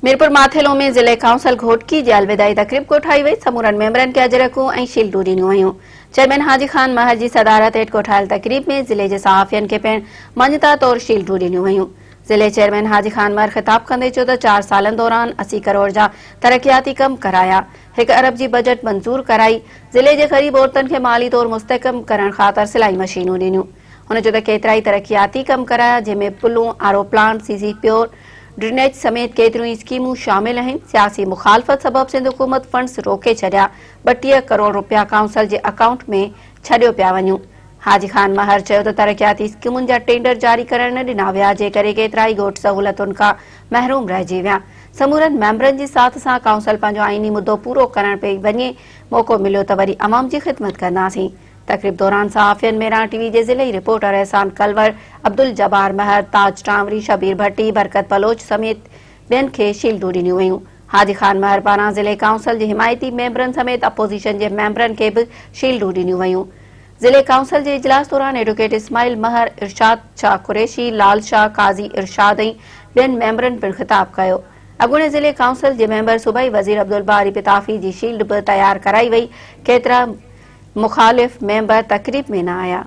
मीरपुर माथेलो में जिले काउंसिल घोटकी जी अलविदाई तकरीब कोठाई वई। समूरन मेंबरन के अजरकूं ऐं शील्डूं ॾिनियूं वयूं। चेयरमैन हाजी खान महर जी सदारत हेठि कोठायल तकरीब में जिले जे सहाफ़ियन खे पिण मञता तौर शील्डूं ॾिनियूं वयूं। जिले चेयरमैन हाजी खान महर ख़िताब कंदे चयो त 4 सालनि दौरान 80 करोड़ जा तरक़ियाती कम कराया, 1 अरब जी बजट मंज़ूर कराई। जिले जे ग़रीब औरतुनि खे माली तौर मुस्तहकम करण ख़ातिर सिलाई मशीनूं ॾिनियूं। हुन चयो त केतिरा ई तरक़ियाती कम कराया, जंहिंमें पुलूं, आरो प्लांट, सीसी प्योर ड्रेनेज समेत केतिरियूं ई स्कीमूं शामिल आहिनि। सियासी मुखालफ़त सबब सिंध हुकूमत फंड्स रोके छॾिया। 32 करोड़ रुपया काउंसिल जे अकाउंट में छॾियो पिया वञूं। हाजी खान महर चयो त तरक़ियाती स्कीमुनि जा टेंडर जारी करण न ॾिना विया, जे करे केतिरा ई ॻोठ सहूलियतुनि खां महरूम रहिजी विया। समूरनि मेंबरनि जी साथ सां काउंसिल पंहिंजो आईनी मुद्दो पूरो करण पई वञे। मौक़ो मिलियो त वरी अवाम जी ख़िदमत कंदासीं। तकरीब दौरान सहाफ़ियन में रां टीवी जे ज़िले रिपोर्टर एहसान कलवर, अब्दुल जब्बार महर, ताज टांवरी, शबीर भट्टी, बरकत बलोच समेत ॿियनि खे शील्डूं ॾिनियूं वयूं। हाजी खान महर पारां ज़िले काउंसिल जे हिमायती मेंबरनि समेत अपोज़िशन जे मेंबरनि खे बि शील्डूं ॾिनियूं वयूं। ज़िले काउंसिल जे इजलास दौरान एडवोकेट इस्माइल महर, इरशाद शाह कुरैशी, लाल शाह, काज़ी इरशाद ऐं ॿियनि मेंबरनि पिण ख़िताब कयो। अॻूणे ज़िले काउंसिल जे मेंबर सूबाई वज़ीर अब्दुल बारी पिताफ़ी जी शील्ड बि तयार कराई वई। केतिरा मुखालिफ़ मेंबर तकरीब में न आया।